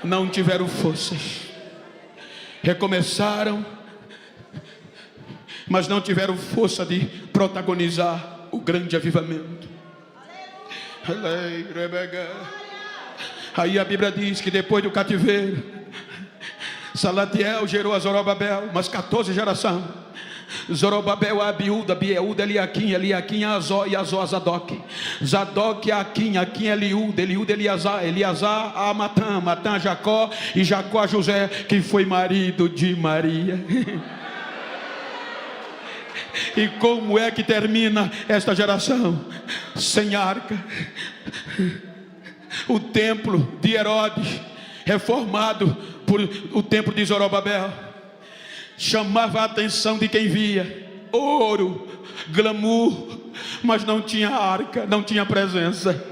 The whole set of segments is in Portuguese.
não tiveram forças. Recomeçaram, mas não tiveram força de protagonizar o grande avivamento. Aí a Bíblia diz que depois do cativeiro, Salatiel gerou a Zorobabel, umas 14 gerações. Zorobabel, Abiúda, Bieuda, Eliaquim, Eliaquim, Azó e Azó, Zadok. Zadok, Aquim, Aquim, Eliúda, Eliúda, Eliasar, Eliasar, a Matã, Matã, a Jacó e Jacó a José, que foi marido de Maria. E como é que termina esta geração? Sem arca. O templo de Herodes, reformado por o templo de Zorobabel, chamava a atenção de quem via. Ouro, glamour, mas não tinha arca, não tinha presença.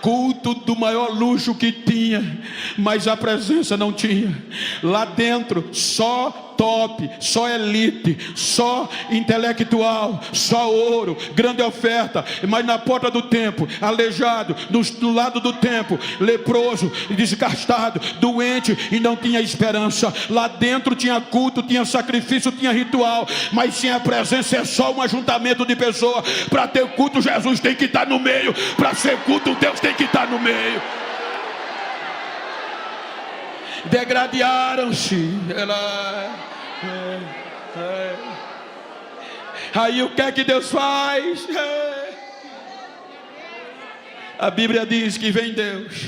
Culto do maior luxo que tinha, mas a presença não tinha. Lá dentro só top, só elite, só intelectual, só ouro, grande oferta. Mas na porta do templo, aleijado, do lado do templo, leproso, desgastado, doente e não tinha esperança. Lá dentro tinha culto, tinha sacrifício, tinha ritual, mas sem a presença é só um ajuntamento de pessoas. Para ter culto, Jesus tem que estar no meio. Para ser culto, Deus tem que estar no meio. Degradaram-se. Aí o que é que Deus faz? A Bíblia diz que vem Deus.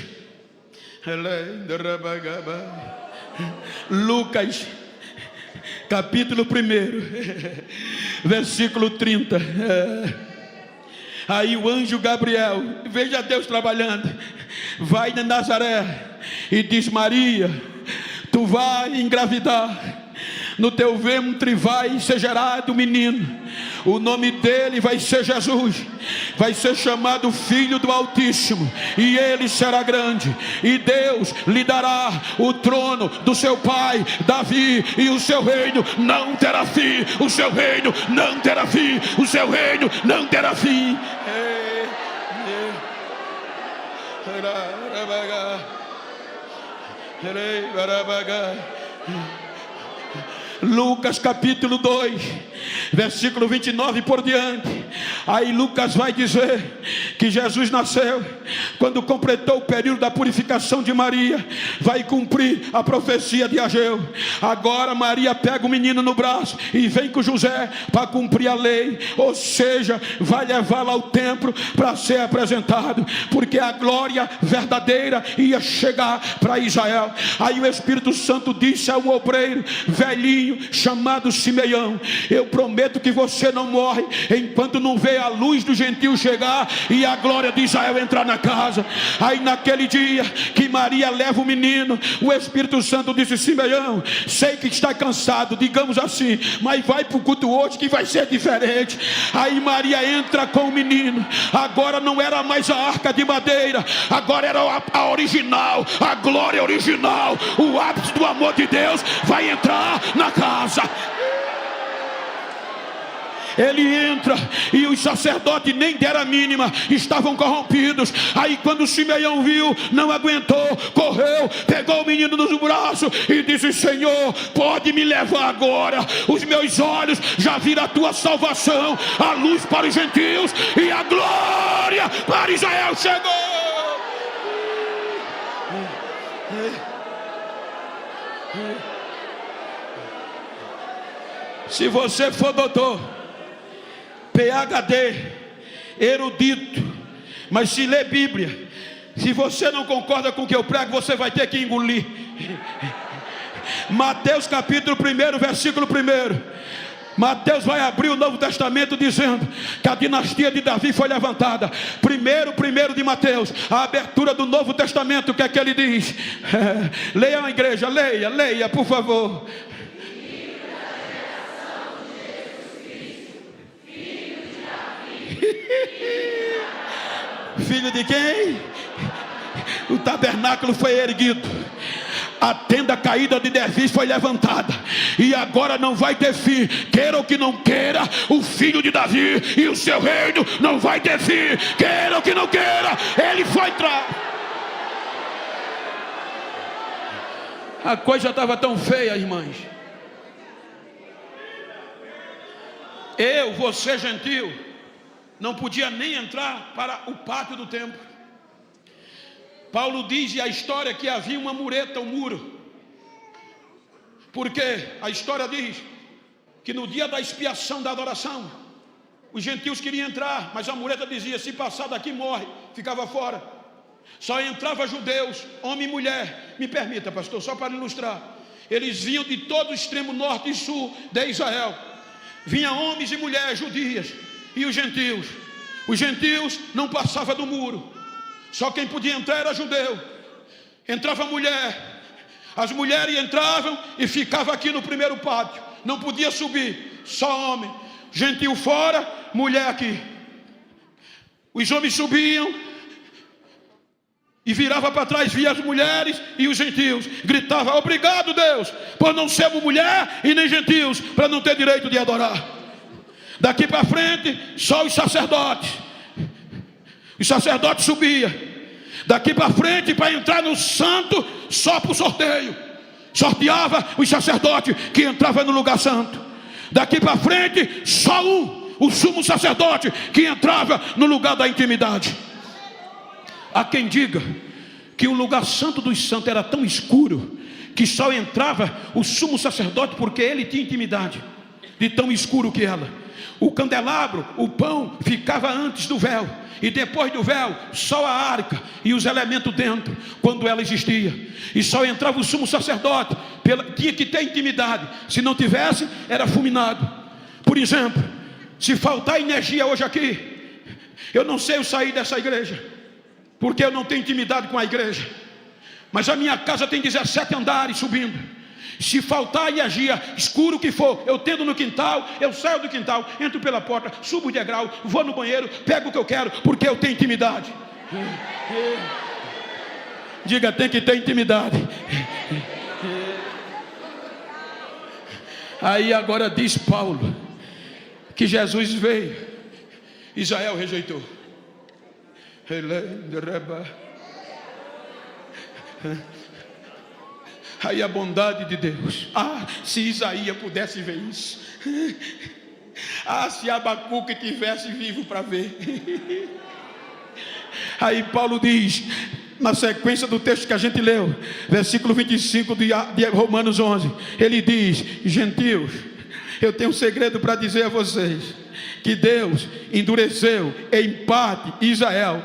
Lucas capítulo 1, versículo 30. Aí o anjo Gabriel, veja Deus trabalhando, vai na Nazaré e diz: Maria, tu vai engravidar, no teu ventre vai ser gerado um menino, o nome dele vai ser Jesus, vai ser chamado Filho do Altíssimo, e ele será grande, e Deus lhe dará o trono do seu pai Davi, e o seu reino não terá fim, o seu reino não terá fim, o seu reino não terá fim. Lucas capítulo 2, versículo 29 por diante. Aí Lucas vai dizer que Jesus nasceu quando completou o período da purificação de Maria, vai cumprir a profecia de Ageu. Agora Maria pega o menino no braço e vem com José para cumprir a lei, ou seja, vai levá-lo ao templo para ser apresentado, porque a glória verdadeira ia chegar para Israel. Aí o Espírito Santo disse a um obreiro velhinho chamado Simeão: eu prometo que você não morre enquanto não vê a luz do gentio chegar e a glória de Israel entrar na casa. Aí naquele dia que Maria leva o menino, o Espírito Santo disse: Simeão, sei que está cansado, digamos assim, mas vai para o culto hoje que vai ser diferente. Aí Maria entra com o menino. Agora não era mais a arca de madeira, agora era a original, a glória original, o ápice do amor de Deus vai entrar na casa. Ele entra e os sacerdotes nem deram a mínima, estavam corrompidos. Aí quando Simeão viu, não aguentou, correu, pegou o menino nos braços e disse: Senhor, pode me levar agora, os meus olhos já viram a tua salvação, a luz para os gentios e a glória para Israel chegou. Se você for doutor, PhD, erudito, mas se lê Bíblia, se você não concorda com o que eu prego, você vai ter que engolir. Mateus capítulo 1, versículo 1. Mateus vai abrir o Novo Testamento dizendo que a dinastia de Davi foi levantada. Primeiro de Mateus, a abertura do Novo Testamento, o que é que ele diz? Leia a igreja, leia por favor. Filho de quem? O tabernáculo foi erguido, a tenda caída de Davi foi levantada, e agora não vai ter fim. Queira ou que não queira, o filho de Davi e o seu reino não vai ter fim. Queira ou que não queira, ele vai entrar. A coisa estava tão feia, irmãs. Eu, você, gentio, não podia nem entrar para o pátio do templo. Paulo diz a história que havia uma mureta, um muro. Porque a história diz que no dia da expiação da adoração, os gentios queriam entrar, mas a mureta dizia: se passar daqui morre, ficava fora. Só entrava judeus, homem e mulher. Me permita, pastor, só para ilustrar. Eles vinham de todo o extremo norte e sul de Israel. Vinham homens e mulheres judias e os gentios. Os gentios não passavam do muro. Só quem podia entrar era judeu. Entrava mulher. As mulheres entravam e ficavam aqui no primeiro pátio. Não podia subir, só homem. Gentio fora, mulher aqui. Os homens subiam e virava para trás, via as mulheres e os gentios. Gritava: obrigado, Deus, por não sermos mulher e nem gentios, para não ter direito de adorar. Daqui para frente, só os sacerdotes. Os sacerdotes subiam. Daqui para frente, para entrar no santo, só por sorteio. Sorteava os sacerdotes que entravam no lugar santo. Daqui para frente, só o sumo sacerdote que entrava no lugar da intimidade. Há quem diga que o lugar santo dos santos era tão escuro que só entrava o sumo sacerdote porque ele tinha intimidade, de tão escuro que era. O candelabro, o pão, ficava antes do véu, e depois do véu, só a arca e os elementos dentro, quando ela existia. E só entrava o sumo sacerdote, tinha que ter intimidade. Se não tivesse, era fulminado. Por exemplo, se faltar energia hoje aqui, eu não sei eu sair dessa igreja, porque eu não tenho intimidade com a igreja. Mas a minha casa tem 17 andares subindo. Se faltar energia, escuro que for, eu tendo no quintal, eu saio do quintal, entro pela porta, subo o degrau, vou no banheiro, pego o que eu quero, porque eu tenho intimidade. Diga, tem que ter intimidade. Aí agora diz Paulo que Jesus veio, Israel rejeitou. Aí a bondade de Deus. Se Isaías pudesse ver isso. Se Abacuque tivesse vivo para ver. Aí Paulo diz, na sequência do texto que a gente leu, versículo 25 de Romanos 11, ele diz: gentios, eu tenho um segredo para dizer a vocês, que Deus endureceu em parte Israel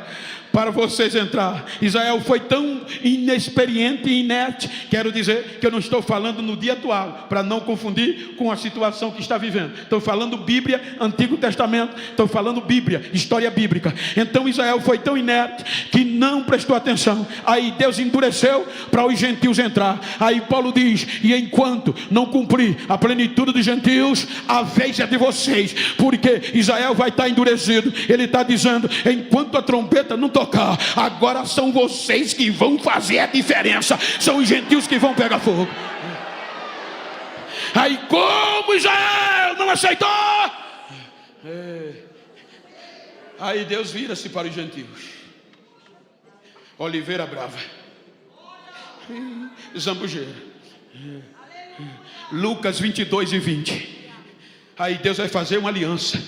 para vocês entrar. Israel foi tão inexperiente e inerte. Quero dizer que eu não estou falando no dia atual, para não confundir com a situação que está vivendo. Estou falando Bíblia, Antigo Testamento. Estou falando Bíblia, história bíblica. Então Israel foi tão inerte que não prestou atenção. Aí Deus endureceu para os gentios entrar. Aí Paulo diz: e enquanto não cumprir a plenitude dos gentios, a vez é de vocês, porque Israel vai estar endurecido. Ele está dizendo: enquanto a trombeta não tocar, agora são vocês que vão fazer a diferença. São os gentios que vão pegar fogo. Aí como Israel não aceitou, aí Deus vira-se para os gentios. Oliveira brava, zambujeira. Lucas 22 e 20. Aí Deus vai fazer uma aliança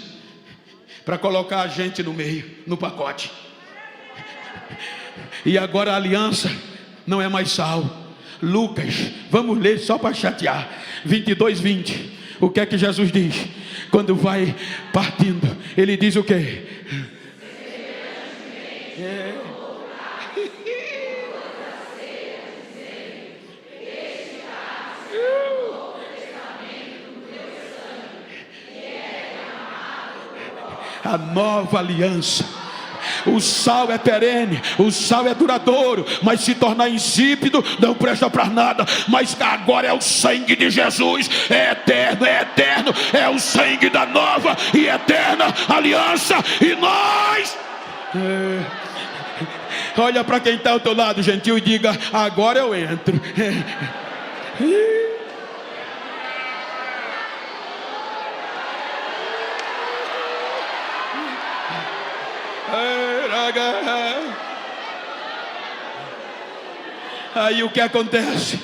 para colocar a gente no meio, no pacote. E agora a aliança não é mais sal. Lucas, vamos ler só para chatear. 22, 20. O que é que Jesus diz? Quando vai partindo, ele diz o quê? A nova aliança. O sal é perene, o sal é duradouro, mas se tornar insípido não presta para nada. Mas agora é o sangue de Jesus, é eterno, é o sangue da nova e eterna aliança. E nós olha para quem está ao teu lado, gentil, e diga: agora eu entro. Aí o que acontece?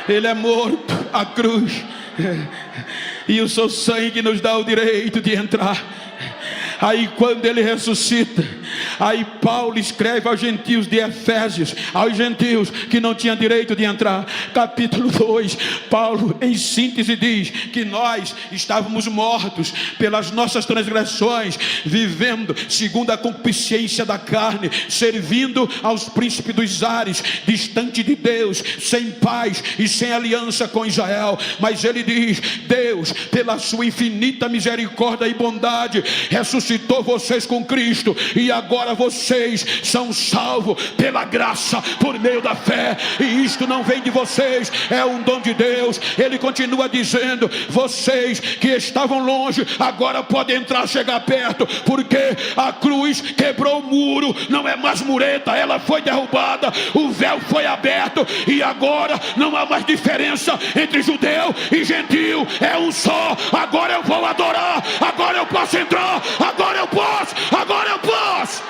Ele é morto à cruz, e o seu sangue nos dá o direito de entrar. Aí quando ele ressuscita, aí Paulo escreve aos gentios de Efésios, aos gentios que não tinham direito de entrar, capítulo 2, Paulo em síntese diz que nós estávamos mortos pelas nossas transgressões, vivendo segundo a concupiscência da carne, servindo aos príncipes dos ares, distante de Deus, sem paz e sem aliança com Israel. Mas ele diz: Deus, pela sua infinita misericórdia e bondade, ressuscitou vocês com Cristo, e agora vocês são salvos pela graça, por meio da fé, e isto não vem de vocês, é um dom de Deus. Ele continua dizendo: vocês que estavam longe, agora podem entrar, chegar perto, porque a cruz quebrou o muro, não é mais mureta, ela foi derrubada, o véu foi aberto, e agora não há mais diferença entre judeu e gentil, é um só. Agora eu vou adorar, agora eu posso entrar, agora eu posso, agora eu posso.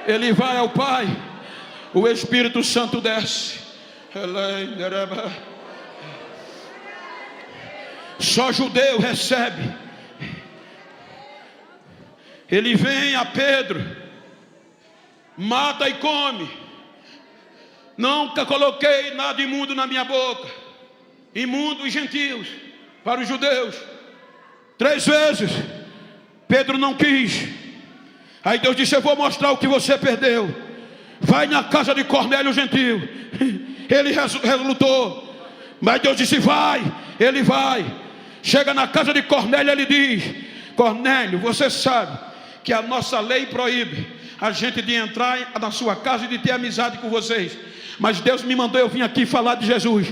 Ele vai ao Pai, o Espírito Santo desce. Só judeu recebe. Ele vem a Pedro, mata e come. Nunca coloquei nada imundo na minha boca. Imundo e gentios para os judeus. 3 vezes Pedro não quis. Aí Deus disse: eu vou mostrar o que você perdeu. Vai na casa de Cornélio, gentil. Ele relutou, mas Deus disse: vai. Ele vai. Chega na casa de Cornélio, ele diz: Cornélio, você sabe que a nossa lei proíbe a gente de entrar na sua casa e de ter amizade com vocês, mas Deus me mandou eu vim aqui falar de Jesus.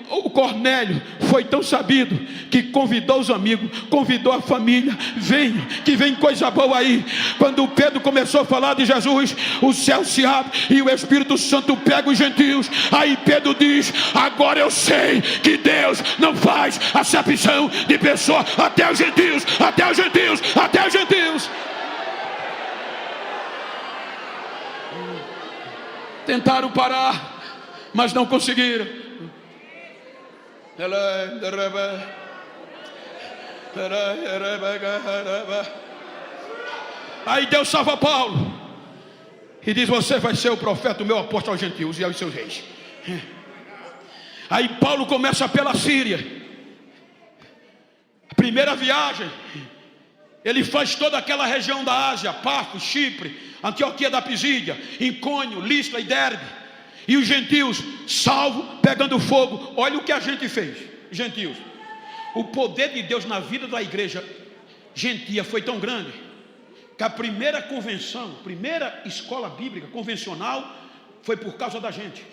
O Cornélio foi tão sabido que convidou os amigos, convidou a família: venha, que vem coisa boa aí. Quando Pedro começou a falar de Jesus, o céu se abre e o Espírito Santo pega os gentios. Aí Pedro diz: agora eu sei que Deus não faz acepção de pessoa, até os gentios, até os gentios, até os gentios. Tentaram parar, mas não conseguiram. Aí Deus salva Paulo e diz: você vai ser o profeta, o meu apóstolo aos gentios e aos seus reis. Aí Paulo começa pela Síria. A primeira viagem, ele faz toda aquela região da Ásia: Pafos, Chipre, Antioquia da Pisídia, Icônio, Listra e Derbe. E os gentios salvos, pegando fogo. Olha o que a gente fez, gentios. O poder de Deus na vida da igreja gentia foi tão grande que a primeira convenção, primeira escola bíblica convencional, foi por causa da gente.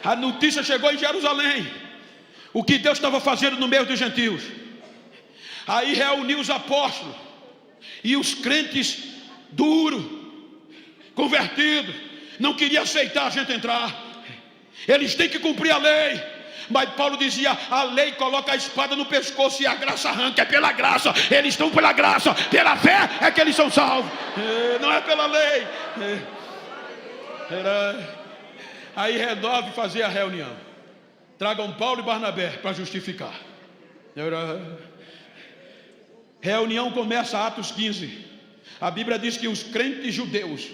A notícia chegou em Jerusalém, o que Deus estava fazendo no meio dos gentios. Aí reuniu os apóstolos e os crentes duros, convertidos, não queriam aceitar a gente entrar. Eles têm que cumprir a lei. Mas Paulo dizia: a lei coloca a espada no pescoço e a graça arranca. É pela graça, eles estão pela graça, pela fé é que eles são salvos, não é pela lei. Aí resolve fazer a reunião. Tragam Paulo e Barnabé para justificar. Reunião começa, Atos 15. A Bíblia diz que os crentes judeus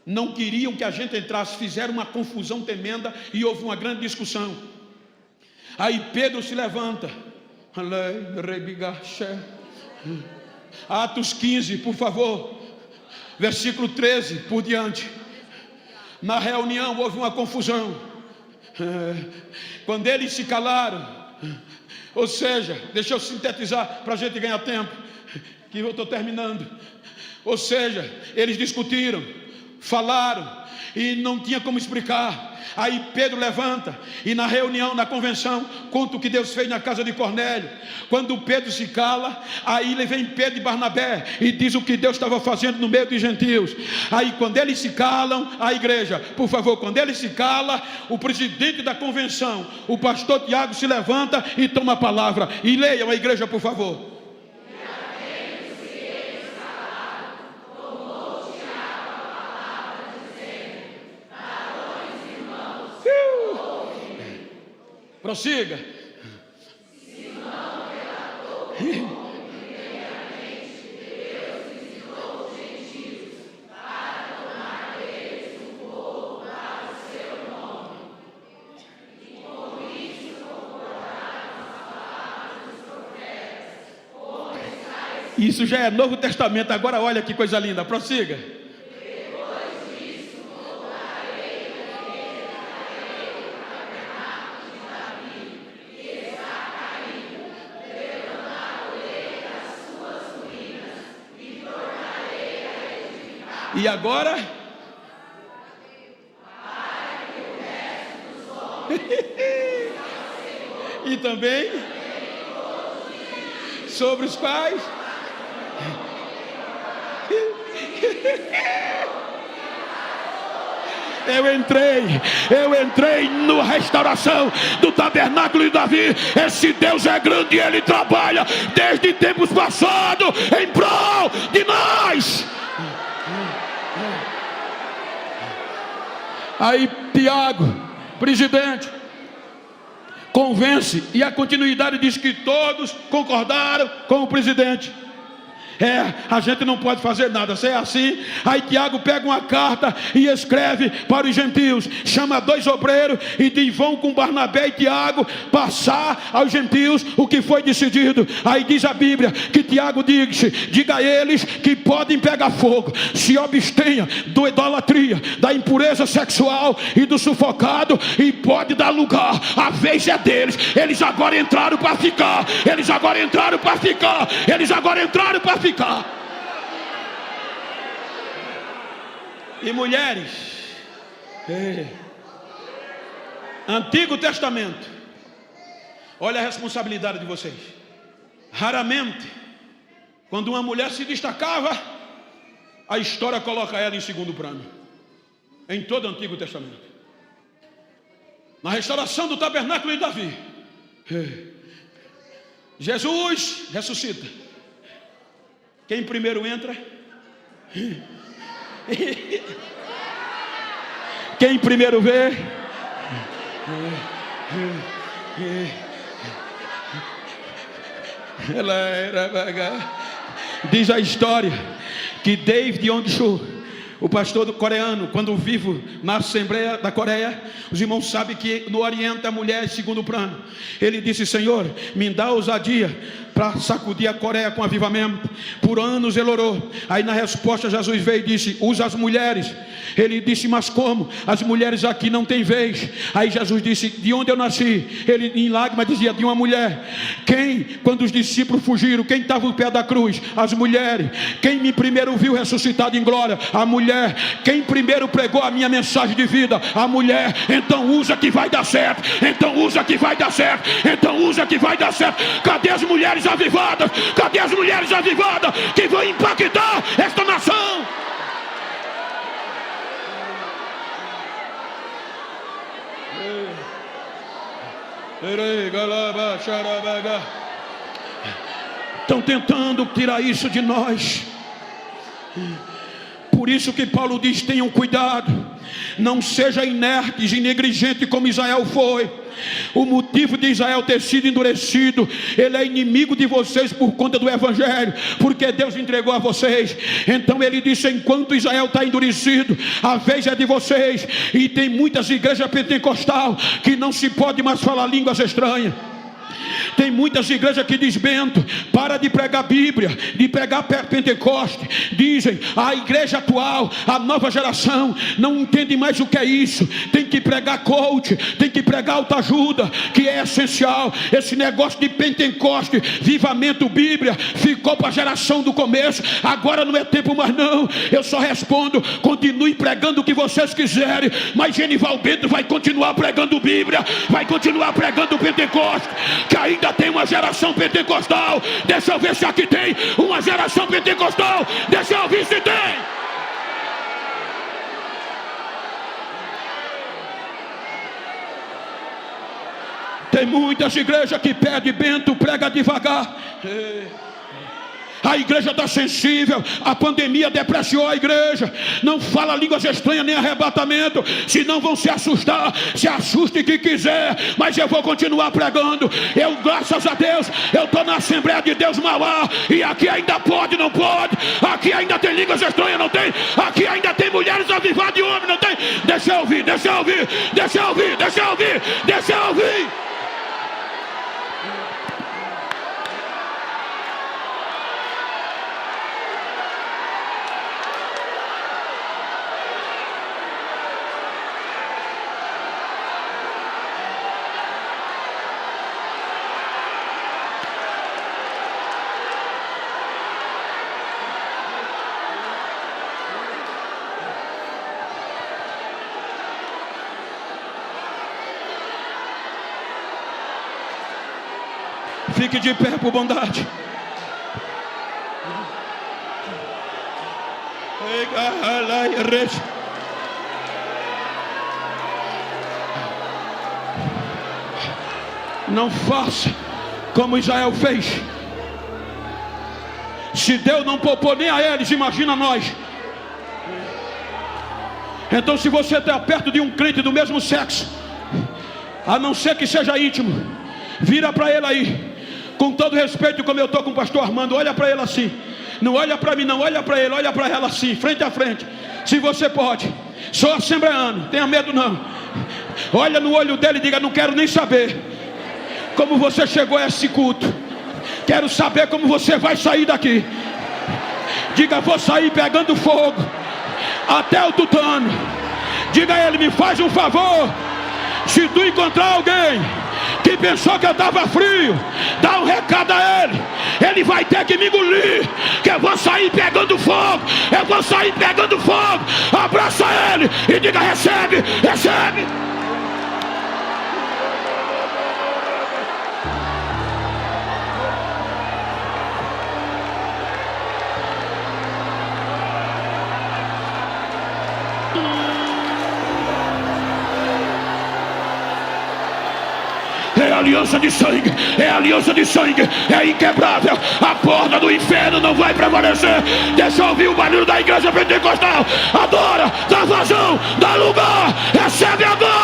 não queriam que a gente entrasse, fizeram uma confusão tremenda e houve uma grande discussão. Aí Pedro se levanta. Atos 15, por favor, versículo 13 por diante. Na reunião houve uma confusão. Quando eles se calaram, ou seja, deixa eu sintetizar para a gente ganhar tempo, que eu estou terminando. Ou seja, eles discutiram. falaram e não tinha como explicar. Aí Pedro levanta e na reunião, na convenção, conta o que Deus fez na casa de Cornélio. Quando Pedro se cala, aí vem Pedro e Barnabé e diz o que Deus estava fazendo no meio dos gentios. Aí quando eles se calam, a igreja, por favor, quando ele se cala, o presidente da convenção, o pastor Tiago, se levanta e toma a palavra. E leiam a igreja, por favor. Prossiga. Isso já é Novo Testamento. Agora olha que coisa linda. Prossiga. E agora? E também sobre os quais eu entrei na restauração do tabernáculo de Davi. Esse Deus é grande e Ele trabalha desde tempos passados em prol de nós. Aí Tiago, presidente, convence, e a continuidade diz que todos concordaram com o presidente. A gente não pode fazer nada, se é assim. Aí Tiago pega uma carta e escreve para os gentios, chama 2 obreiros e diz: vão com Barnabé e Tiago passar aos gentios o que foi decidido. Aí diz a Bíblia que Tiago diga a eles que podem pegar fogo, se abstenha da idolatria, da impureza sexual e do sufocado, e pode dar lugar, a vez é deles. Eles agora entraram para ficar, eles agora entraram para ficar, eles agora entraram para ficar. E mulheres, Antigo Testamento, olha a responsabilidade de vocês. Raramente, quando uma mulher se destacava, a história coloca ela em segundo plano. Em todo o Antigo Testamento, na restauração do tabernáculo de Davi, Jesus ressuscita. Quem primeiro entra? Quem primeiro vê? Ela era vaga. Diz a história que David Yong-Soo, o pastor do coreano, quando vivo na Assembleia da Coreia, os irmãos sabem que no Oriente a mulher é segundo plano. Ele disse: Senhor, me dá ousadia para sacudir a Coreia com avivamento. Por anos ele orou. Aí na resposta Jesus veio e disse: usa as mulheres. Ele disse: mas como? As mulheres aqui não têm vez. Aí Jesus disse: de onde eu nasci? Ele em lágrimas dizia: de uma mulher. Quem, quando os discípulos fugiram, quem estava no pé da cruz? As mulheres. Quem me primeiro viu ressuscitado em glória? A mulher. Quem primeiro pregou a minha mensagem de vida? A mulher. Então usa que vai dar certo. Então usa que vai dar certo. Então usa que vai dar certo. Cadê as mulheres avivadas? Cadê as mulheres avivadas que vão impactar esta nação? Estão tentando tirar isso de nós. Por isso que Paulo diz: tenham cuidado, não seja inertes e negligente como Israel foi. O motivo de Israel ter sido endurecido, ele é inimigo de vocês por conta do Evangelho, porque Deus entregou a vocês. Então ele disse: enquanto Israel está endurecido, a vez é de vocês. E tem muitas igrejas pentecostais que não se pode mais falar línguas estranhas. Tem muitas igrejas que diz Bento, para de pregar Bíblia, de pregar Pentecoste. Dizem, a igreja atual, a nova geração, não entende mais o que é isso. Tem que pregar coach, tem que pregar autoajuda, que é essencial. Esse negócio de Pentecoste, vivamento, Bíblia, ficou para a geração do começo. Agora não é tempo mais não. Eu só respondo, continue pregando o que vocês quiserem, mas Genival Bento vai continuar pregando Bíblia, vai continuar pregando Pentecoste, que ainda tem uma geração pentecostal. Deixa eu ver se aqui tem uma geração pentecostal. Deixa eu ver se tem. Tem muitas igrejas que pedem Bento, prega devagar. A igreja está sensível. A pandemia depreciou a igreja. Não fala línguas estranhas nem arrebatamento, senão vão se assustar. Se assuste que quiser, mas eu vou continuar pregando. Eu, graças a Deus, eu estou na Assembleia de Deus Mauá, e aqui ainda pode, não pode. Aqui ainda tem línguas estranhas, não tem. Aqui ainda tem mulheres avivadas de homem, não tem. Deixa eu ouvir, deixa eu ouvir, deixa eu ouvir, deixa eu ouvir, deixa eu ouvir. Fique de pé por bondade. Não faça como Israel fez. Se Deus não poupou nem a eles, imagina nós. Então, se você está perto de um crente do mesmo sexo, a não ser que seja íntimo, vira para ele aí, com todo respeito, como eu estou com o pastor Armando, olha para ele assim. Não olha para mim não, olha para ele, olha para ela assim, frente a frente. Se você pode. Sou assembleano, tenha medo não. Olha no olho dele e diga, não quero nem saber como você chegou a esse culto. Quero saber como você vai sair daqui. Diga, vou sair pegando fogo até o tutano. Diga a ele, me faz um favor. Se tu encontrar alguém que pensou que eu estava frio, dá um recado a ele. Ele vai ter que me engolir, que eu vou sair pegando fogo. Eu vou sair pegando fogo. Abraça ele e diga, recebe, recebe. É aliança de sangue, é aliança de sangue, é inquebrável. A porta do inferno não vai prevalecer. Deixa eu ouvir o barulho da igreja pentecostal. Adora, dá vazão, dá lugar, recebe agora.